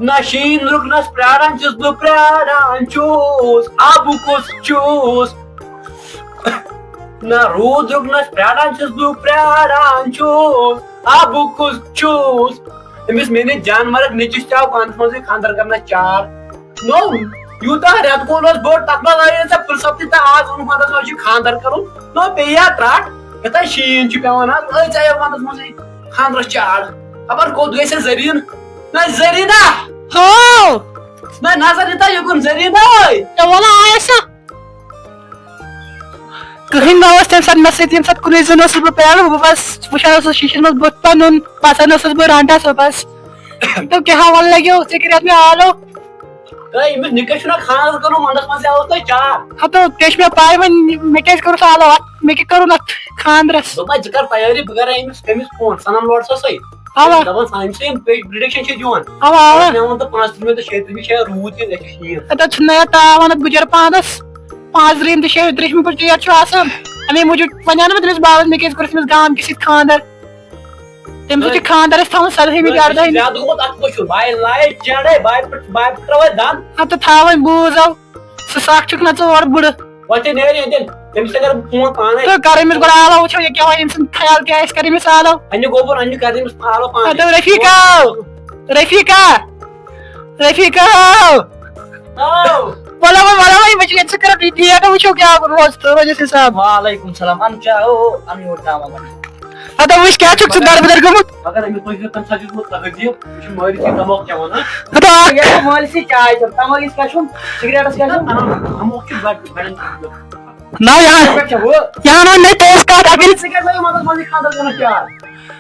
نشین رکنس پراران چھس بہ پراران چھوس آبکس چھوس نہ رود رکنس پراران چھس بہ پراران چھوس آبکس چھوس امس میٲنِس جانورس نیچوِس تہِ آو پانس منٛزٕے خانٛدر کرنس چار نو یوٗتاہ رٮ۪تہٕ کول اوس بوٚڑ تتھ منٛز آیے ژےٚ فرصت تہِ تہٕ آز ووٚنُکھ ونٛدس منٛز چھُ خانٛدر کرُن نو پیٚیہِ ہا ترٛٹھ یوٗتاہ شیٖن چھُ پیٚوان حظ أے ژےٚ ونٛدس منٛزٕے خانٛدرس چار خبر کوٚت گژھِ زریٖن نہ زریٖنا ہاں نہ نظر دِتا یوٚکُن زریٖنا ژےٚ وَنان آیس نا کٕہٕنۍ نہ اوس تمہِ ساتہٕ مےٚ سۭتۍ ییٚمہِ ساتہٕ کُنُے زوٚن اوسُس بہٕ پیاران بہٕ بس وٕچھان اوسُس شیٖشس منٛز بُتھ پنُن پژان اوسُس بہٕ رانٹان صُبحس دوٚپ کیٛاہ وَن لگیو ژےٚ کٔرِتھ مےٚ آلو أمِس نِکس چھُنہ خانٛدر کرُن ونٛدس منٛز آوُس تۄہہِ چار ہتو تے چھِ مےٚ پاے وۄنۍ مےٚ کیازِ کوٚرُس آلو اتھ مےٚ کیٛاہ کوٚرُن اتھ خانٛدرس دوٚپمے ژٕ کر تیٲری بہٕ کرے أمِس فون سنم لوڈسس سۭتۍ اوا دپان سانہِ سۭتۍ پرڈکشن چھِ دِوان اوا اوا مےٚ ووٚن تہٕ 35 تہٕ 36 چھِ روٗد تہِ گژھِ شیٖن اتھ چھُنہٕ یتھ تاون اتھ بُجر پانس 35 تہٕ 36 پٮ۪ٹھ ڈیٹ چھُ آسان امی موٗجوٗب وَنیو نہٕ بہٕ تٔمِس بابس مےٚ کیازِ کوٚرُس أمِس گام کِس سۭتۍ خانٛدر تٔمِس چھُ خانٛدر اَسہِ تھاوُن 17مہِ 18مہِ زیادٕ گوٚمُت اتھ کُس چھُ باے لایٹ چیڑے باے پٮ۪ٹھ ترٛاوے دند ہتہٕ تھاوٕنۍ بوٗز سُہ سکھ چھُکھ نہ ژٕ اورٕ بٕڑٕ وۄنۍ تہِ نیرِ أندٮ۪ن تٔمِس تہِ کرٕ بہٕ فون پانے تہٕ کر أمِس گۄڈٕ آلو وٕچھو یہِ کیٛاہ وَنہِ أمۍ سُنٛد خیال کیٛاہ آسہِ کر أمِس آلو انہِ گوبُر انہِ کرٕ أمِس فالو پانے دوٚپ رفیٖقا بولو وۄنۍ وٕچھ ییٚتہِ ژٕ کر ڈیٹ وٕچھو کیٛاہ روز تہٕ روزٮ۪س حِساب وعلیکم السلام ان کیا ہو ان یور تام ہتہٕ وٕچھ کیٛاہ چھُکھ ژٕ دربٕدر گوٚمُت مگر أمِس پٔکۍ زِ تمہِ ساتہٕ دیُتمُت تہذیٖب یہِ چھُ مٲرِتھ تموک چٮ۪وان ہتہٕ اکھ مٲلسٕے چاے چٮ۪م تماکِس کیٛاہ چھُم سِگریٹس کیٛاہ چھُم تموک چھُ بڑٮ۪ن نہ یہاں وۄنۍ مےٚ تیز کتھ اگر ژٕ کیٛازِ لٲگِو ونٛدس منٛزٕے خانٛدر کرنس چار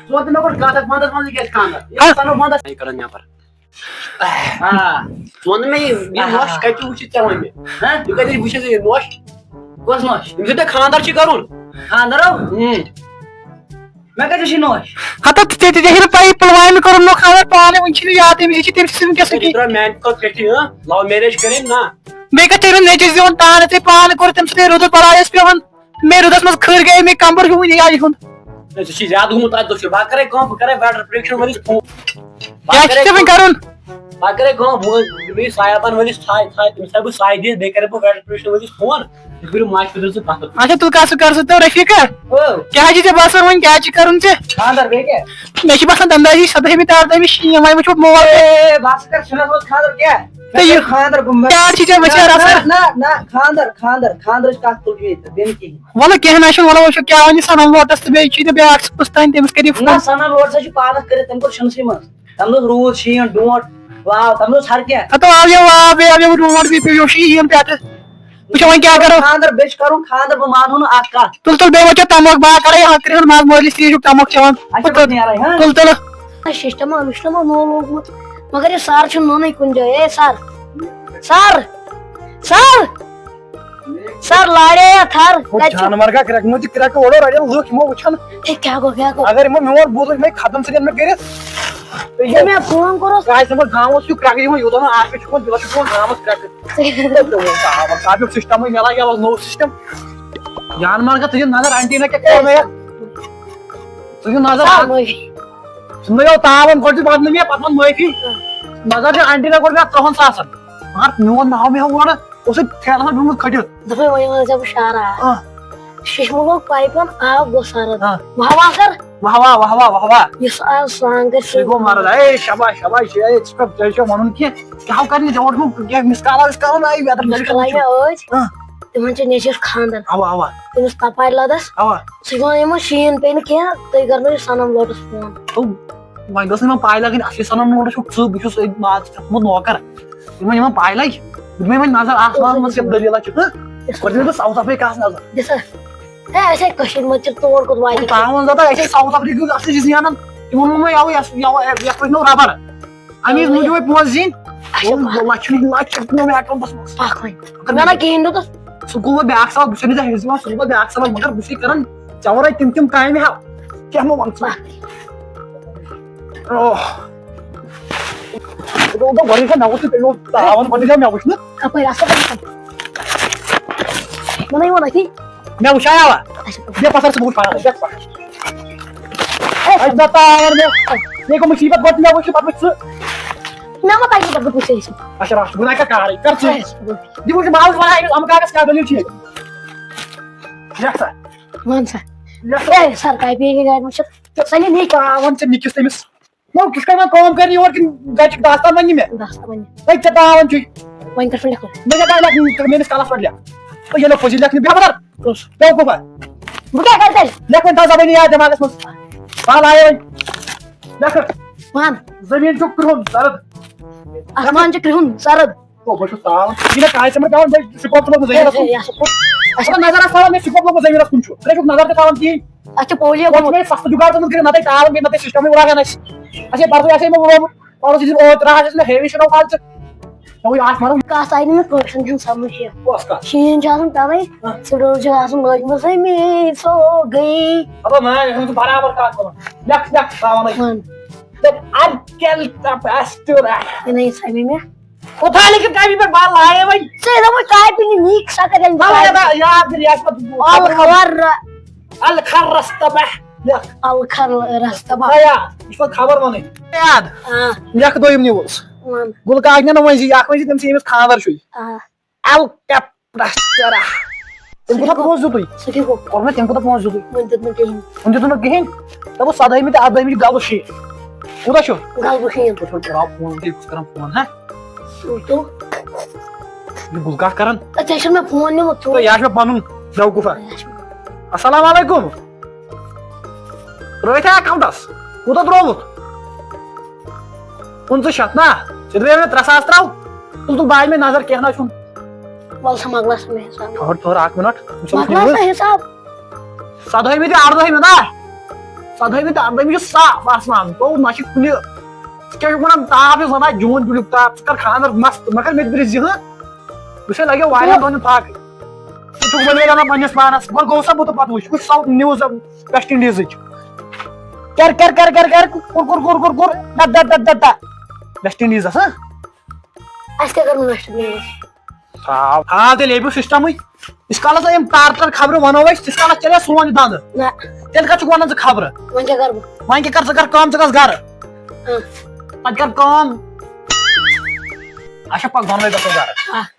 ژٕ وَن تہٕ مےٚ گۄڈٕ کتھ ونٛدس منٛزٕے گژھِ خانٛدر سنو ونٛدس کران نٮ۪بر ژٕ وَن مےٚ یہِ نۄش کتہِ وٕچھِتھ ژےٚ وۄنۍ مےٚ یہِ کتہِ وٕچھِتھ یہِ نۄش کۄس نوش ییٚمہِ سۭتۍ تۄہہِ خانٛدر چھُ کرُن خانٛدر مےٚ کتہِ چھُ نوش ہتہٕ ژےٚ ژےٚ چھےٚ نہٕ پَیی پُلوامہِ کوٚرُن نہٕ خانٛدر پانہٕ وٕنہِ چھُنہٕ یاد تٔمِس یہِ چھِ تٔمۍ سٕنٛز وٕنکیٚس یہِ ترٛٲو میانہِ کھۄتہٕ پیٚٹھی لو میریج کٔرِنۍ نا بیٚیہِ کتھ ژےٚ نیچوِس دِوان تانہٕ ژےٚ پانہٕ کوٚر تَمہِ سۭتۍ روٗدُر بلاے پیوان مےٚ روٗدس منٛز کھٕر گٔے مےٚ کمبر ہیوٗ یہِ ہُنٛد ژٕ چھُے زیادٕ گوٚمُت اتھ دۄہ بہٕ کرے کٲم بہٕ کرے واٹر پرٛڈکشن وٲلِس فون کیٛاہ چھُ ژےٚ وۄنۍ کرُن بہٕ کرے کٲم بہٕ سایبان وٲلِس تٔمِس تھاوٕ بہٕ ساے دِتھ بیٚیہِ کرے بہٕ واٹر پرٛڈکشن وٲلِس فون تُہۍ کٔرِو ماچھ پٔتٕر ژٕ کتھ اچھا تُل کر ژٕ تو رفیٖقا کیٛاہ چھُے ژےٚ باسان وۄنۍ کیٛاہ چھُ کرُن ژےٚ خانٛدر بیٚیہِ کیٛاہ مےٚ چھُ باسان دندازی 17مہِ 18مہِ شیٖن وۄنۍ وٕچھو مول بس کر چھُنہٕ منٛز خانٛدر کیٛاہ تہٕ یہِ خانٛدر پیار چھُے ژےٚ بچار آسان نہ خانٛدرٕچ کتھ تُل بیٚیہِ تہٕ بیٚنہِ کِہیٖنۍ وَلہٕ کیٚنٛہہ نہ چھُنہٕ وَلہٕ وٕچھو کیٛاہ وَنہِ سنم لوٹس تہٕ بیٚیہِ چھُے نہٕ بیاکھ پُستانۍ تٔمِس کٔرِو نہ فون سنا لوڈ چھُ پانس کٔرِتھ تٔمۍ کوٚر شِنسٕے منٛز تَمہِ دۄہ روٗد شیٖن ڈونٛٹھ واو تَمہِ دۄہ اوس ہر کینٛہہ ہتہٕ آو روٗد بیٚیہِ پیٚو شیٖن پٮ۪ٹھٕ وٕچھو وۄنۍ کیٛاہ کرو خانٛدر بیٚیہِ چھُ کرُن خانٛدر بہٕ مانہو نہٕ اکھ کتھ تُل تُل بیٚیہِ وٕچھو تموک بہٕ کرے ہکرِ ہُنٛد ماز مٲلِس تہِ چھُکھ تموک چٮ۪وان اَسہِ نیرے ہاں تُل تُل سسٹما وسٹما نوٚو لوگمُت مگر یہِ سر چھُ نوٚنُے کُنہِ جایہِ اے سر سر سر سر لاڑے تھر جانور کا کرٛٮ۪کہٕ مُت کرٛٮ۪کہٕ اورٕ رڑٮ۪ن لُکھ یِمو وٕچھن کیٛاہ گوٚو اگر یِمو میون بوٗزُکھ مےٚ ختم ژٕ مےٚ کٔرِتھ مےٚ فون کوٚرُس گامس چھُ کرٛٮ۪کہٕ یِوان یوٗتاہ نہٕ آسہِ چھُ دِلس چھُ گامس کرٛٮ۪کہٕ کاپیُک سسٹمٕے مِلان یَوٕ نوٚو سسٹم جانور کا ژٕ دِ نظر انٹیٖنا کیٛاہ کوٚر مےٚ ژٕ دِ نظر ژٕ نٔیو تاوَن گۄڈٕ دِ بدلہٕ مےٚ پتہٕ ون معٲفی نظر دِ انٹیٖنا کوٚر مےٚ 30 ساسن مگر میون ناو مےٚ اورٕ اوسُے ٹھیلس منٛز بیوٗٹھ کھٔٹِتھ دوٚپمے وۄنۍ ونہٕ ژےٚ بہٕ شارا ششمہٕ لوگ پایپن آب گوٚو سرد واہ کر واہ یُس آز سرٛان کرِ سُے گوٚو مرد اے شاباش شاباش ژےٚ چھُ وَنُن کینٛہہ کیٛاہ کرنہِ ژےٚ ووٚنمُت کینٛہہ مِسکالا وِسکالا آیہِ مُشکِل آیہِ مےٚ ٲدۍ تِمن چھِ نیچوِس خانٛدر اوا تٔمِس تپارِ لدس سُہ چھُ ونان یِمن شیٖن پیٚیہِ نہٕ کینٛہہ تُہۍ کرنٲیِو سنم لوٹس فون وۄنۍ گٔژھ نہٕ یِمن پاے لگٕنۍ اصلی سنم لوٹس چھُکھ ژٕ بہٕ چھُس أتۍ مان ژٕ تھوٚمُت نوکر یِمن پاے لگہِ دِمے وۄنۍ نظر آسمانس منٛز کیٛاہ دٔلیٖلہ چھِ گۄڈٕ دِمے بہٕ ساوُتھ افریٖکاہس نظر دِسا ہے اَسے کٔشیٖرِ منٛز چھِ تور کوٚت واتہِ تاوَن زیادہ اَسے ساوُتھ افریٖکہُک اصلی چھِ زینان تِمن ووٚن مےٚ یتھ پٮ۪ٹھ نو ربر امی موٗجوٗب پونٛسہٕ زیٖنۍ لچھ دِنو مےٚ اکاونٹس منٛز اکھ وۄنۍ نہ کِہیٖنۍ دوٚپُس سُہ گوٚو وۄنۍ بیاکھ سوال بہٕ چھُسے نہٕ ژےٚ ہٮ۪س دِوان سُہ گوٚو بیاکھ سوال مگر بہٕ چھُسے کران ژےٚ ورٲے تِم کامہِ ہا کیٛاہ مہ وَن ژٕ گۄڈٕنیٚتھ مےٚ وُچھ تیٚلہِ اوس تاوَن گۄڈٕنیٚتھ مےٚ وُچھ نہٕ کپٲرۍ اصل پٲٹھۍ وَنٕے ووٚن اَتھی مےٚ وٕچھاوا بیٚیہِ پتھر ژٕ وٕچھ پانس بیٚیہِ گوٚو مُصیٖبت گۄڈٕ مےٚ وٕچھ پتہٕ وٕچھ ژٕ مےٚ ما تَگہِ پَتہٕ بہٕ کُس ٲسۍ اچھا راشد بہٕ کَرٕ کارٕے کر ژٕ یہِ وٕچھ مالَس وَنان أمِس اَمہٕ کاکَس کیٛاہ دٔلیٖل چھِ ییٚتہِ لیکھ سا وَن سا لیکھ اے سر کاپی گاڑِ منٛز چھِ سٲلِم نیٚکۍ تاوَن ژےٚ نِکِس تٔمِس نو کِتھ کٔنۍ وۄنۍ کٲم کَرِ یور کِنہٕ گَرِ چھُکھ داستان وۄنۍ مےٚ دَستہٕ وَنہِ ہے ژےٚ تاوَن چھُے وۄنۍ کَر لیکھو مےٚ کیٛاہ لیکھ میٲنِس کَلَس پٮ۪ٹھ لیکھ ییٚلہِ پوٚزی لیکھنہِ بیٚہہ بدر کُس بیوقوٗفا بہٕ کیٛاہ کَرٕ تیٚلہِ لیکھ وۄنۍ تھاو زبٲنی یاد دٮ۪ماغَس منٛز بال آیے وۄنۍ لیکھ وَن زٔمیٖن چھُ کرٛہُن زرد آسمان چھُ کرٛہُن سرد او بہٕ چھُس تاوَن یہِ مےٚ کالہِ ژےٚ پیٚوان بیٚیہِ سِکوپ تُلُن زٔمیٖنَس کُن یہِ ہسا پوٚت اَسہِ چھُ نظر آسہِ تھاوان مےٚ سِکوپ لوگمُت زٔمیٖنَس کُن چھُ ژٕ چھُکھ نظر تہِ تھاوان کِہیٖنۍ اَتھ چھُ پولیو وۄنۍ چھُ گوٚمُت مےٚ سَستہٕ جُگاڑ تُلمُت کٔرِتھ نَتہٕ تاوَن بیٚیہِ نَتہٕ سِسٹَمٕے وٕڑاگَن اَسہِ اَسے پَرسُے آسے مےٚ وُڑومُت پَرُس یُتھُے اوترٕ آسہِ مےٚ ہیوی شُڈو کالہٕ ژٕ دوٚپُے اَتھ مَرُن کَتھ آیہِ نہٕ مےٚ کٲشرٮ۪ن ہُنٛد سَمٕجھ کینٛہہ کۄس کَتھ شیٖن چھُ آسان تَوَے سِڈول چھِ آسان لٲجمٕژ زٔمیٖن سو گٔے اَدٕ نہ یہِ چھُ برابر کَتھ کَرُن لیکھ لیکھ تاوَنٕے وَن یہِ نَے سَمے مےٚ کوتھاہ لیکھِتھ کاپی پٮ۪ٹھ بال لایے وۄنۍ ژےٚ دوٚپُے کاپی نہٕ نیٖک سا کَرٮ۪ن یاد کر یاد الخبر الخر رستہ بہ لیکھ الخر رستہ بہ یا یہِ چھِ پَتہٕ خبر وَنٕنۍ یاد لیکھ دوٚیِم نِوٕز وَن گُلہٕ کاک نہِ نہٕ وۄنۍ اکھ ؤنۍ تٔمِس ییٚمِس خانٛدر چھُے الکیپٹرا تٔمۍ کوٗتاہ پونٛسہٕ دیُتُے سُہ کیٛاہ گوٚو کوٚر مےٚ تٔمۍ کوٗتاہ پونٛسہٕ دیُتُے وۄنۍ دیُت نہٕ کِہیٖنۍ وۄنۍ دیُتُن نہٕ کِہیٖنۍ دوٚپُس 17مہِ تہٕ 18مہِ چھُ گلہٕ شیٖٹ کوٗتاہ چھُ غلبہٕ شیٖن فون کران فون ہہ تُل یہِ گُلہٕ کاک کران ژےٚ چھُنہٕ مےٚ فون نِمُت ژٕ یہِ چھُ مےٚ پَنُن بیوقوٗفا السلام علیکُم ترٛٲیتھا اٮ۪کاونٹس کوٗتاہ ترٛووُتھ 500 نا ژےٚ دِژے مےٚ 3,000 ترٛاو تُل تُل باے مےٚ نظر کیٚنٛہہ نہ چھُنہٕ وَل سا مۄکلا سا مےٚ حِساب ٹھہر ٹھہر اکھ مِنٹ مۄکلا سا حِساب 17مہِ تہٕ 18مہِ نا 17مہِ تہٕ 18مہِ چھُ صاف آسمان گوٚو نہ چھُ کُنہِ ژٕ کیٛاہ چھُکھ وَنان تاپھ چھُس وَنان جوٗن جُلیُک تاپھ ژٕ کر خانٛدر مست مگر مےٚ تہِ بِرِ زِہہٕ بہٕ چھُسے لگیو واریاہ دۄہن فاقہٕ ژٕ چھُکھ وۄنۍ وَنان پنٕنِس پانس وۄنۍ گوٚو سا بہٕ تہٕ پتہٕ وٕچھ وٕچھ ساوُتھ نِوٕز ویسٹ اِنڈیٖزٕچ کر کر کر کر کر کوٚر ویسٹ اِنڈیٖزس ہہ اَسہِ کیٛاہ کَرُن ویسٹ اِنڈیٖز ہاں تیٚلہِ ییٚلہِ سِسٹمٕے یِس کالس یِم تار خبرٕ وَنو أسۍ تِس کالس چلے سون یہِ دنٛدٕ نہ تیٚلہِ کَتھ چھُکھ وَنان ژٕ خبرٕ وۄنۍ کیٛاہ کَرٕ بہٕ وۄنۍ کیٛاہ کر ژٕ کر کٲم ژٕ گژھ گرٕ پتہٕ کر کٲم اچھا پَکھ دۄنوَے گژھو گرٕ